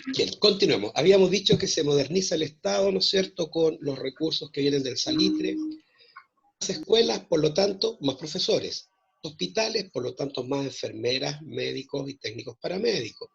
Bien, continuemos. Habíamos dicho que se moderniza el Estado, ¿no es cierto?, con los recursos que vienen del salitre. Más escuelas, por lo tanto, más profesores. Hospitales, por lo tanto, más enfermeras, médicos y técnicos paramédicos.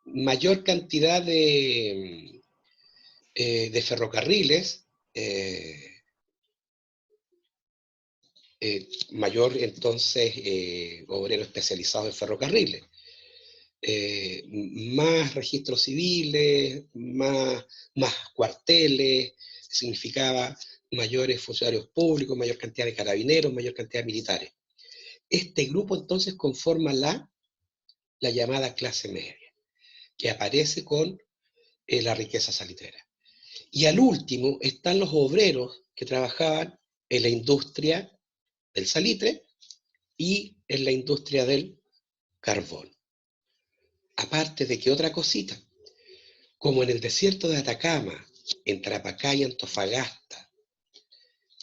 Mayor cantidad de ferrocarriles, mayor entonces obrero especializado en ferrocarriles. Más registros civiles, más cuarteles, significaba mayores funcionarios públicos, mayor cantidad de carabineros, mayor cantidad de militares. Este grupo entonces conforma la llamada clase media, que aparece con la riqueza salitrera. Y al último están los obreros que trabajaban en la industria del salitre y en la industria del carbón. Aparte de que otra cosita, como en el desierto de Atacama, en Tarapacá y Antofagasta,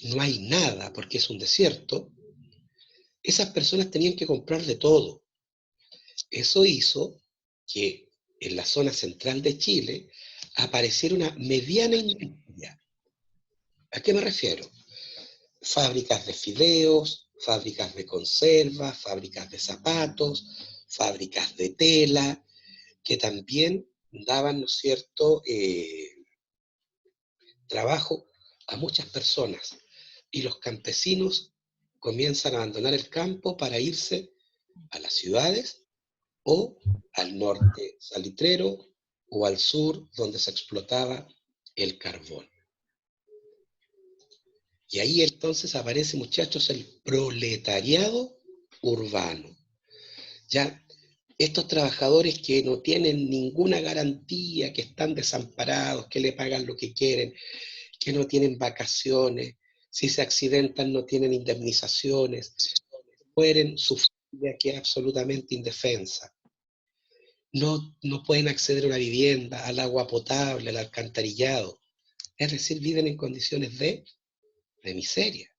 no hay nada porque es un desierto, esas personas tenían que comprar de todo. Eso hizo que en la zona central de Chile apareciera una mediana industria. ¿A qué me refiero? Fábricas de fideos, fábricas de conservas, fábricas de zapatos, fábricas de tela, que también daban, ¿no es cierto?, trabajo a muchas personas. Y los campesinos comienzan a abandonar el campo para irse a las ciudades o al norte salitrero o al sur donde se explotaba el carbón. Y ahí entonces aparece, muchachos, el proletariado urbano. Ya, estos trabajadores que no tienen ninguna garantía, que están desamparados, que le pagan lo que quieren, que no tienen vacaciones, si se accidentan no tienen indemnizaciones, mueren, su familia queda absolutamente indefensa. No pueden acceder a una vivienda, al agua potable, al alcantarillado. Es decir, viven en condiciones de miseria.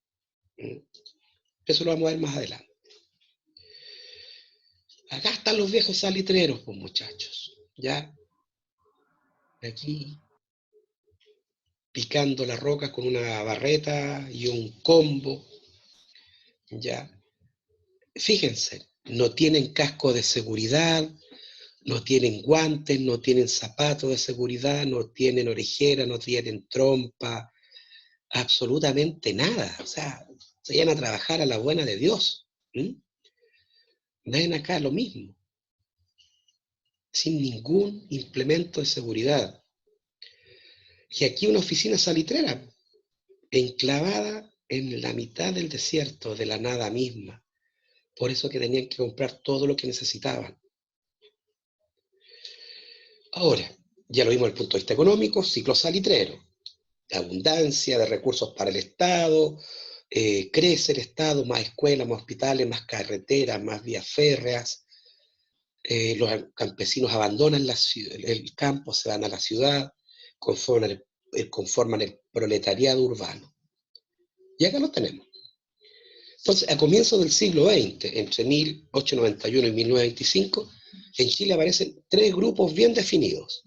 Eso lo vamos a ver más adelante. Acá están los viejos salitreros, pues muchachos. Ya, aquí, picando la roca con una barreta y un combo. Ya, fíjense, no tienen casco de seguridad, no tienen guantes, no tienen zapatos de seguridad, no tienen orejera, no tienen trompa, absolutamente nada. O sea, se iban a trabajar a la buena de Dios. Ven acá lo mismo, sin ningún implemento de seguridad. Y aquí una oficina salitrera, enclavada en la mitad del desierto, de la nada misma. Por eso que tenían que comprar todo lo que necesitaban. Ahora, ya lo vimos desde el punto de vista económico, ciclo salitrero. Abundancia de recursos para el Estado, crece el Estado, más escuelas, más hospitales, más carreteras, más vías férreas. Los campesinos abandonan el campo, se van a la ciudad, conforman el proletariado urbano. Y acá lo tenemos. Entonces, a comienzos del siglo XX, entre 1891 y 1925, en Chile aparecen tres grupos bien definidos.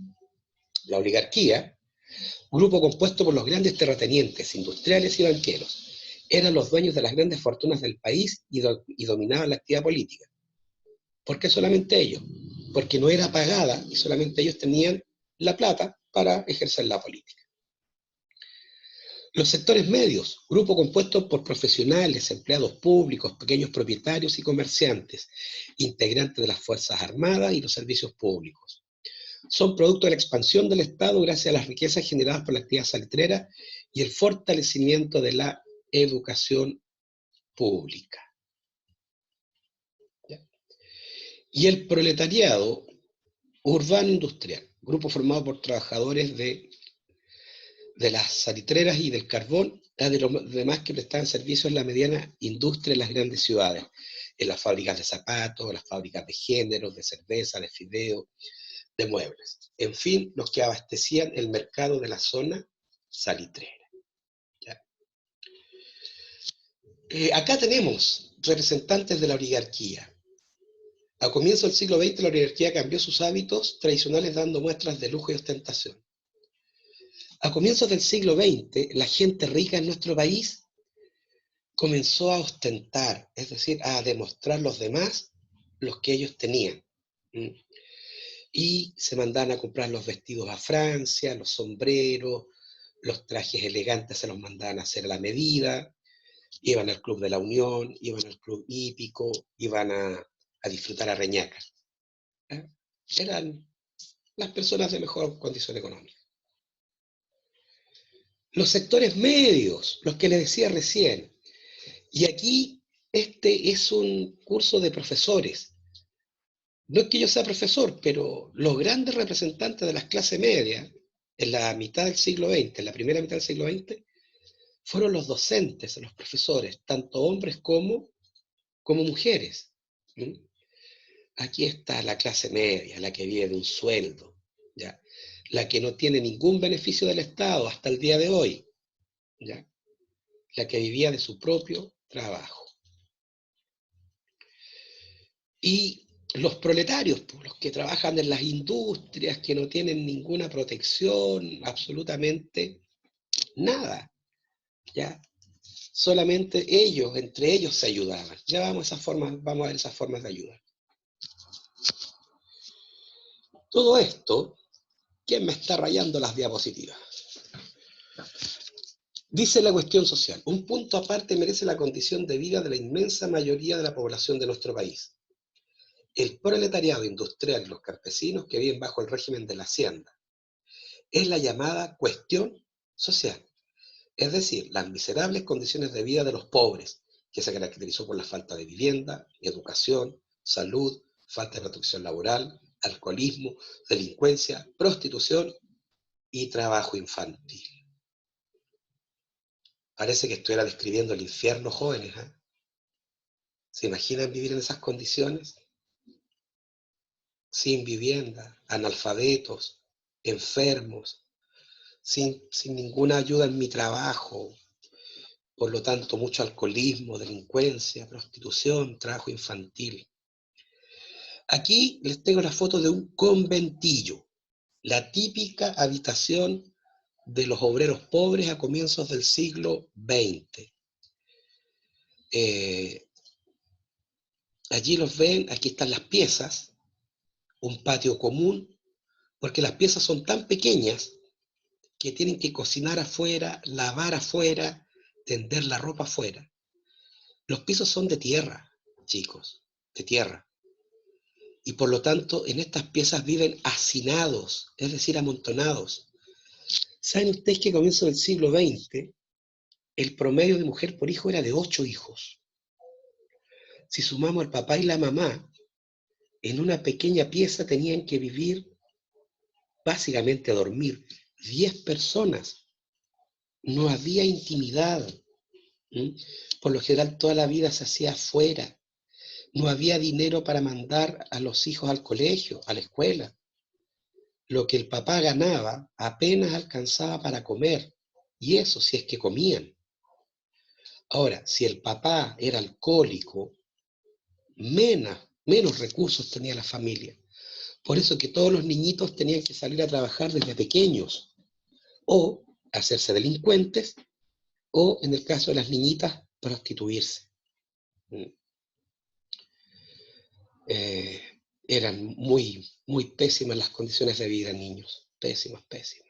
La oligarquía, grupo compuesto por los grandes terratenientes, industriales y banqueros. Eran los dueños de las grandes fortunas del país y dominaban la actividad política. ¿Por qué solamente ellos? Porque no era pagada y solamente ellos tenían la plata para ejercer la política. Los sectores medios, grupo compuesto por profesionales, empleados públicos, pequeños propietarios y comerciantes, integrantes de las Fuerzas Armadas y los servicios públicos. Son producto de la expansión del Estado gracias a las riquezas generadas por la actividad salitrera y el fortalecimiento de la educación pública. ¿Ya? Y el proletariado urbano industrial, grupo formado por trabajadores de las salitreras y del carbón, de los demás que prestaban servicios en la mediana industria en las grandes ciudades, en las fábricas de zapatos, en las fábricas de géneros, de cerveza, de fideo, de muebles. En fin, los que abastecían el mercado de la zona salitrera. ¿Ya? Acá tenemos representantes de la oligarquía. A comienzos del siglo XX la oligarquía cambió sus hábitos tradicionales dando muestras de lujo y ostentación. A comienzos del siglo XX, la gente rica en nuestro país comenzó a ostentar, es decir, a demostrar a los demás los que ellos tenían. Y se mandaban a comprar los vestidos a Francia, los sombreros, los trajes elegantes se los mandaban a hacer a la medida, iban al Club de la Unión, iban al Club Hípico, iban a disfrutar a Reñaca. ¿Eh? Eran las personas de mejor condición económica. Los sectores medios, los que les decía recién, y aquí este es un curso de profesores. No es que yo sea profesor, pero los grandes representantes de las clases medias en la mitad del siglo XX, en la primera mitad del siglo XX, fueron los docentes, los profesores, tanto hombres como mujeres. Aquí está la clase media, la que vive de un sueldo, ¿ya? La que no tiene ningún beneficio del Estado hasta el día de hoy, ¿ya? La que vivía de su propio trabajo. Y los proletarios, los que trabajan en las industrias, que no tienen ninguna protección, absolutamente nada, ¿ya? Solamente ellos, entre ellos se ayudaban. Ya vamos a ver esas formas de ayuda. Todo esto, ¿quién me está rayando las diapositivas? Dice la cuestión social, un punto aparte merece la condición de vida de la inmensa mayoría de la población de nuestro país. El proletariado industrial y los campesinos que viven bajo el régimen de la hacienda. Es la llamada cuestión social, es decir, las miserables condiciones de vida de los pobres, que se caracterizó por la falta de vivienda, educación, salud, falta de protección laboral, alcoholismo, delincuencia, prostitución y trabajo infantil. Parece que estuviera describiendo el infierno, jóvenes, ¿eh? ¿Se imaginan vivir en esas condiciones? Sin vivienda, analfabetos, enfermos, sin ninguna ayuda en mi trabajo, por lo tanto mucho alcoholismo, delincuencia, prostitución, trabajo infantil. Aquí les tengo la foto de un conventillo, la típica habitación de los obreros pobres a comienzos del siglo XX. Allí los ven, aquí están las piezas, un patio común, porque las piezas son tan pequeñas que tienen que cocinar afuera, lavar afuera, tender la ropa afuera. Los pisos son de tierra, chicos, de tierra. Y por lo tanto, en estas piezas viven hacinados, es decir, amontonados. ¿Saben ustedes que a comienzos del siglo XX el promedio de mujer por hijo era de 8 hijos? Si sumamos al papá y la mamá, en una pequeña pieza tenían que vivir, básicamente a dormir, 10 personas. No había intimidad. Por lo general toda la vida se hacía afuera. No había dinero para mandar a los hijos al colegio, a la escuela. Lo que el papá ganaba apenas alcanzaba para comer, y eso si es que comían. Ahora, si el papá era alcohólico, menos recursos tenía la familia. Por eso que todos los niñitos tenían que salir a trabajar desde pequeños, o hacerse delincuentes, o en el caso de las niñitas, prostituirse. Eran muy, muy pésimas las condiciones de vida, niños. Pésimas, pésimas.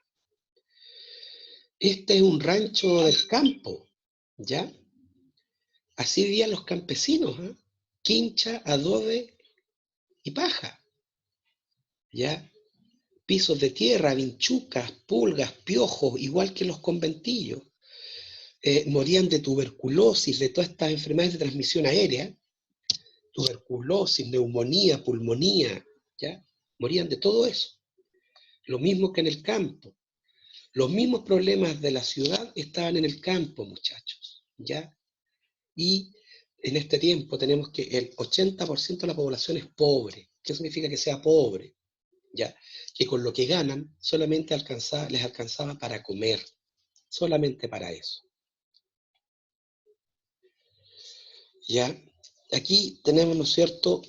Este es un rancho del campo, ¿ya? Así vivían los campesinos, ¿eh? Quincha, adobe y paja, ¿ya? Pisos de tierra, vinchucas, pulgas, piojos, igual que los conventillos. Morían de tuberculosis, de todas estas enfermedades de transmisión aérea, tuberculosis, neumonía, pulmonía, ¿ya? Morían de todo eso. Lo mismo que en el campo. Los mismos problemas de la ciudad estaban en el campo, muchachos, ¿ya? Y en este tiempo tenemos que el 80% de la población es pobre. ¿Qué significa que sea pobre? ¿Ya? Que con lo que ganan solamente les alcanzaba para comer, solamente para eso. ¿Ya? Aquí tenemos, ¿no es cierto?,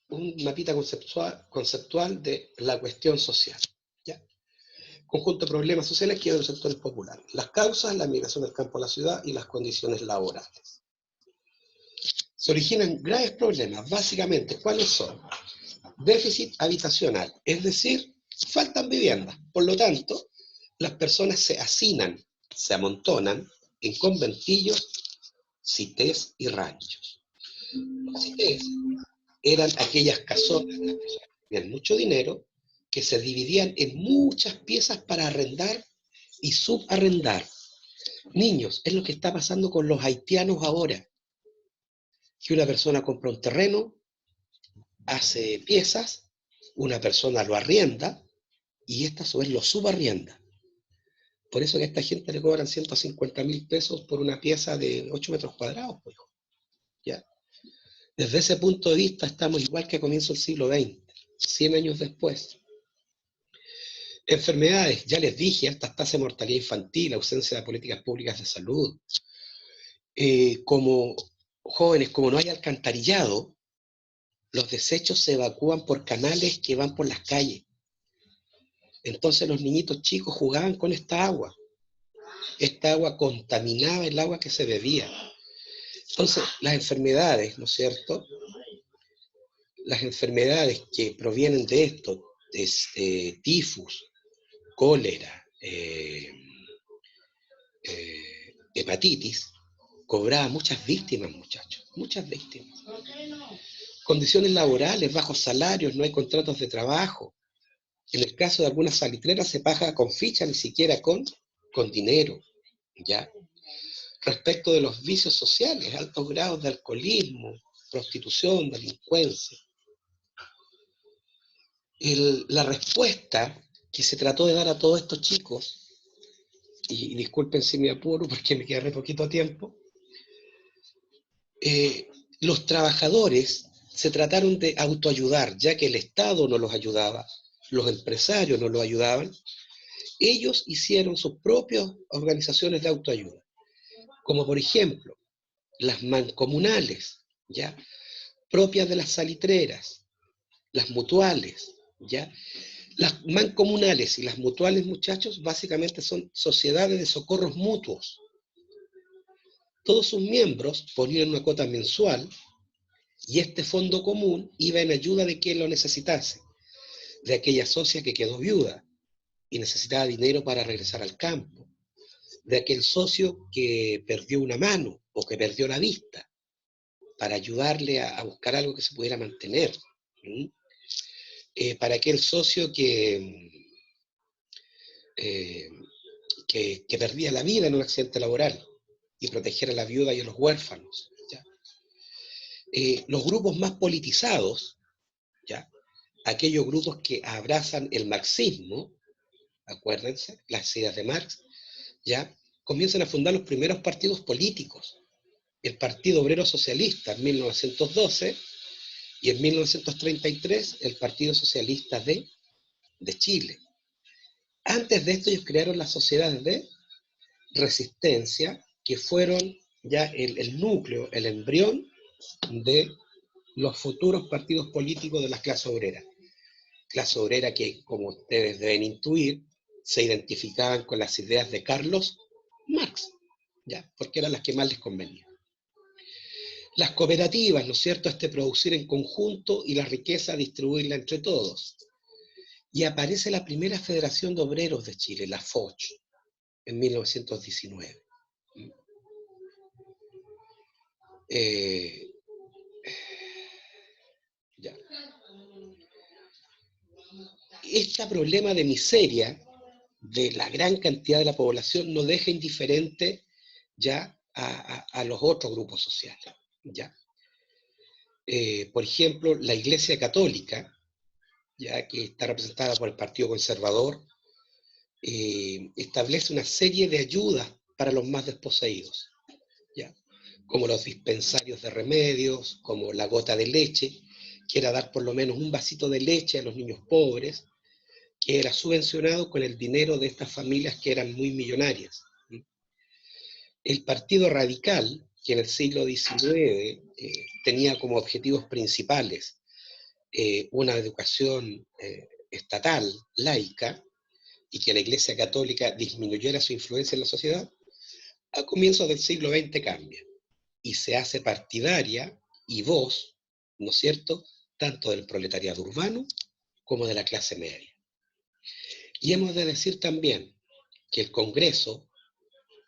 un mapita conceptual de la cuestión social. ¿Ya? Conjunto de problemas sociales que hay en los sectores populares. Las causas, la migración del campo a la ciudad y las condiciones laborales. Se originan graves problemas, básicamente, ¿cuáles son? Déficit habitacional, es decir, faltan viviendas. Por lo tanto, las personas se hacinan, se amontonan en conventillos, cités y ranchos. Los cités eran aquellas casonas de las personas que tenían mucho dinero, que se dividían en muchas piezas para arrendar y subarrendar. Niños, es lo que está pasando con los haitianos ahora, que una persona compra un terreno, hace piezas, una persona lo arrienda, y esta a su vez lo subarrienda. Por eso que a esta gente le cobran 150.000 pesos por una pieza de 8 metros cuadrados, pues, ¿ya? Desde ese punto de vista estamos igual que a comienzo del siglo XX, 100 años después. Enfermedades, ya les dije, altas tasas de mortalidad infantil, ausencia de políticas públicas de salud. Como jóvenes, como no hay alcantarillado, los desechos se evacúan por canales que van por las calles. Entonces los niñitos chicos jugaban con esta agua. Esta agua contaminaba el agua que se bebía. Entonces, las enfermedades, ¿no es cierto? Las enfermedades que provienen de esto, es tifus, cólera, hepatitis, cobraba muchas víctimas, muchachos, muchas víctimas. Condiciones laborales, bajos salarios, no hay contratos de trabajo. En el caso de algunas salitreras se paga con ficha, ni siquiera con dinero, ¿ya? Respecto de los vicios sociales, altos grados de alcoholismo, prostitución, delincuencia. La respuesta que se trató de dar a todos estos chicos, y disculpen si me apuro porque me queda re poquito tiempo, los trabajadores se trataron de autoayudar, ya que el Estado no los ayudaba, los empresarios no los ayudaban, ellos hicieron sus propias organizaciones de autoayuda, como por ejemplo las mancomunales, ¿ya? Propias de las salitreras, las mutuales, ¿ya? Las mancomunales y las mutuales, muchachos, básicamente son sociedades de socorros mutuos. Todos sus miembros ponían una cuota mensual y este fondo común iba en ayuda de quien lo necesitase, de aquella socia que quedó viuda y necesitaba dinero para regresar al campo, de aquel socio que perdió una mano o que perdió la vista, para ayudarle a buscar algo que se pudiera mantener. Para aquel socio eh, que perdía la vida en un accidente laboral y proteger a la viuda y a los huérfanos. ¿Ya? Los grupos más politizados, ¿ya? Aquellos grupos que abrazan el marxismo, acuérdense, las ideas de Marx, ¿ya? Comienzan a fundar los primeros partidos políticos. El Partido Obrero Socialista en 1912 y en 1933 el Partido Socialista de Chile. Antes de esto ellos crearon las sociedades de resistencia, que fueron ya el núcleo, el embrión de los futuros partidos políticos de la clase obrera. Clase obrera que, como ustedes deben intuir, se identificaban con las ideas de Carlos Marx, ¿ya? Porque eran las que más les convenían. Las cooperativas, ¿no es cierto?, producir en conjunto y la riqueza distribuirla entre todos. Y aparece la primera Federación de Obreros de Chile, la FOCH, en 1919. Ya. Este problema de miseria de la gran cantidad de la población no deja indiferente ya a los otros grupos sociales. ¿Ya? Por ejemplo, la Iglesia Católica, ya que está representada por el Partido Conservador, establece una serie de ayudas para los más desposeídos, ¿ya? Como los dispensarios de remedios, como la gota de leche, que era dar por lo menos un vasito de leche a los niños pobres, que era subvencionado con el dinero de estas familias que eran muy millonarias. El Partido Radical, que en el siglo XIX tenía como objetivos principales una educación estatal, laica, y que la Iglesia Católica disminuyera su influencia en la sociedad, a comienzos del siglo XX cambia y se hace partidaria y voz, ¿no es cierto?, tanto del proletariado urbano como de la clase media. Y hemos de decir también que el Congreso,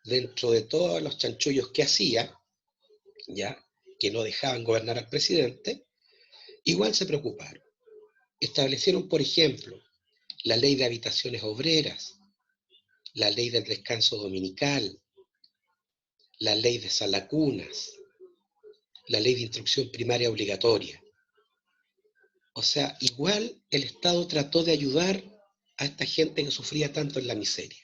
dentro de todos los chanchullos que hacía, ya, que no dejaban gobernar al presidente, igual se preocuparon. Establecieron, por ejemplo, la ley de habitaciones obreras, la ley del descanso dominical, la ley de salacunas, la ley de instrucción primaria obligatoria. O sea, igual el Estado trató de ayudar a esta gente que sufría tanto en la miseria.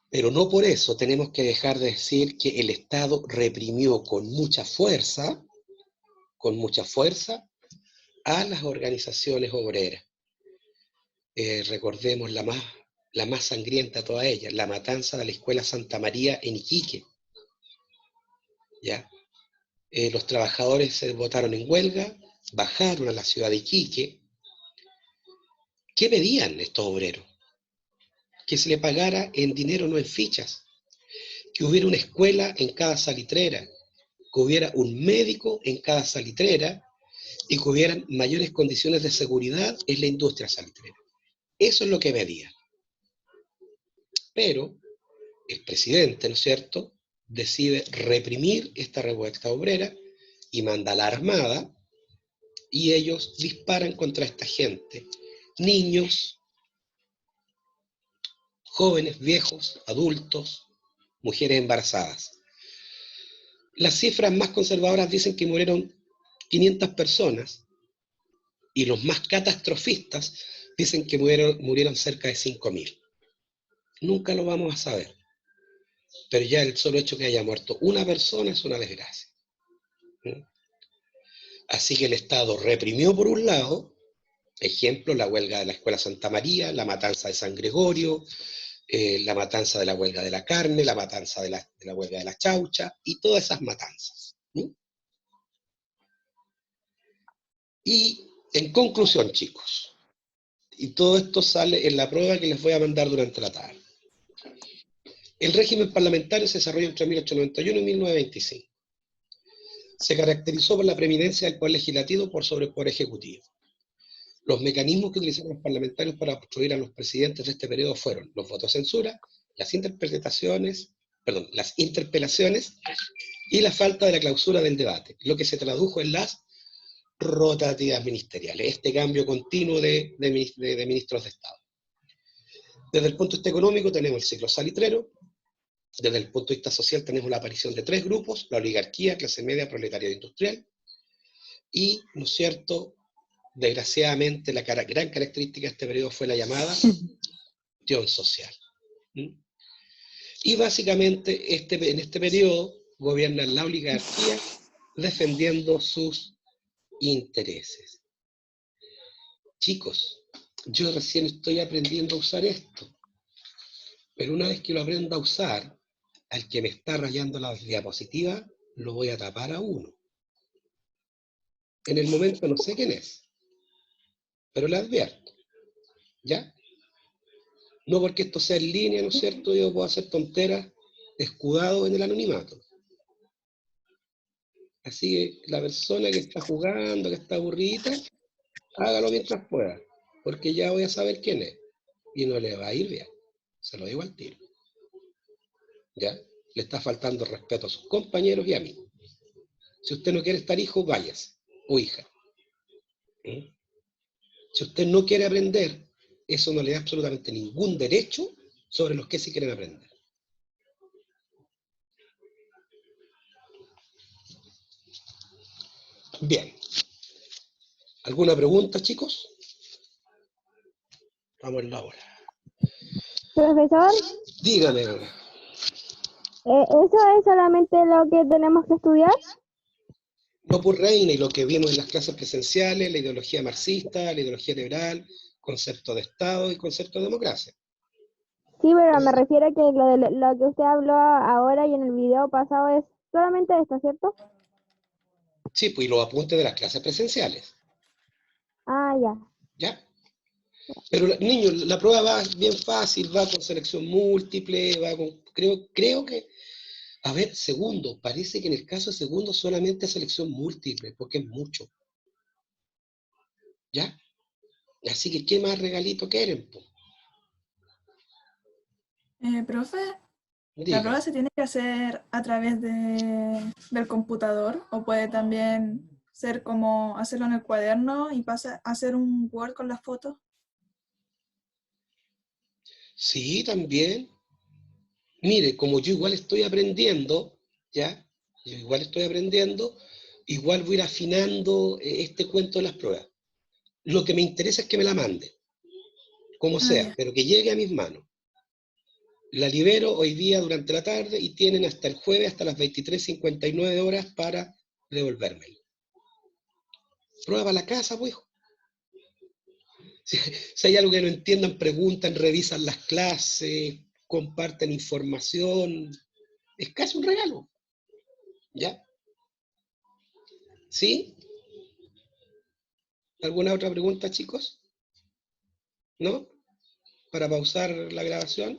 Pero no por eso tenemos que dejar de decir que el Estado reprimió con mucha fuerza a las organizaciones obreras. Recordemos la más sangrienta de todas ellas, la matanza de la Escuela Santa María en Iquique. ¿Ya? Los trabajadores se votaron en huelga, bajaron a la ciudad de Iquique. ¿Qué pedían estos obreros? Que se le pagara en dinero, no en fichas. Que hubiera una escuela en cada salitrera, que hubiera un médico en cada salitrera y que hubieran mayores condiciones de seguridad en la industria salitrera. Eso es lo que pedían. Pero el presidente, ¿no es cierto?, decide reprimir esta revuelta obrera y manda a la armada y ellos disparan contra esta gente. Niños, jóvenes, viejos, adultos, mujeres embarazadas. Las cifras más conservadoras dicen que murieron 500 personas y los más catastrofistas dicen que murieron cerca de 5.000. Nunca lo vamos a saber. Pero ya el solo hecho que haya muerto una persona es una desgracia. Así que el Estado reprimió por un lado, ejemplo, la huelga de la Escuela Santa María, la matanza de San Gregorio, la matanza de la huelga de la carne, la matanza de la huelga de la chaucha, y todas esas matanzas. Y en conclusión, chicos, y todo esto sale en la prueba que les voy a mandar durante la tarde. El régimen parlamentario se desarrolló entre 1891 y 1925. Se caracterizó por la preeminencia del poder legislativo por sobre el poder ejecutivo. Los mecanismos que utilizaron los parlamentarios para obstruir a los presidentes de este periodo fueron los votos de censura, las interpelaciones y la falta de la clausura del debate, lo que se tradujo en las rotativas ministeriales, este cambio continuo de ministros de Estado. Desde el punto de vista económico tenemos el ciclo salitrero, desde el punto de vista social tenemos la aparición de tres grupos, la oligarquía, clase media, proletariado industrial, y, ¿no es cierto?, desgraciadamente la gran característica de este periodo fue la llamada cuestión social. Y básicamente en este periodo gobierna la oligarquía defendiendo sus intereses. Chicos, yo recién estoy aprendiendo a usar esto, pero una vez que lo aprenda a usar, al que me está rayando las diapositivas, lo voy a tapar a uno. En el momento no sé quién es, pero le advierto, ¿ya? No porque esto sea en línea, ¿no es cierto?, yo puedo hacer tonteras escudado en el anonimato. Así que la persona que está jugando, que está aburrida, hágalo mientras pueda, porque ya voy a saber quién es, y no le va a ir bien, se lo digo al tiro. ¿Ya? Le está faltando respeto a sus compañeros y a mí. Si usted no quiere estar hijo, váyase, o hija. Si usted no quiere aprender, eso no le da absolutamente ningún derecho sobre los que sí quieren aprender. Bien. ¿Alguna pregunta, chicos? Vamos en la hora. Profesor, Dígame. ¿eso es solamente lo que tenemos que estudiar? No por reina, y lo que vimos en las clases presenciales, la ideología marxista, la ideología liberal, concepto de Estado y concepto de democracia. Sí, pero me refiero a que lo que usted habló ahora y en el video pasado es solamente esto, ¿cierto? Sí, pues y los apuntes de las clases presenciales. Ah, ya. ¿Ya? Pero, niños, la prueba va bien fácil, va con selección múltiple, va con, creo que, a ver, segundo, parece que en el caso de segundo solamente selección múltiple, porque es mucho, ¿ya? Así que, ¿qué más regalito quieren, po? Profe, ¿la Diga. prueba se tiene que hacer a través del computador o puede también ser como hacerlo en el cuaderno y hacer un Word con las fotos? Sí, también. Mire, como yo igual estoy aprendiendo, ¿ya? Yo igual estoy aprendiendo, igual voy a ir afinando este cuento de las pruebas. Lo que me interesa es que me la mande, como Ah, sea, ya. pero que llegue a mis manos. La libero hoy día durante la tarde y tienen hasta el jueves, hasta las 23:59 horas para devolvérmelo. Prueba para la casa, pues. Si hay algo que no entiendan, preguntan, revisan las clases, comparten información. Es casi un regalo, ¿ya? ¿Sí? ¿Alguna otra pregunta, chicos? ¿No? Para pausar la grabación.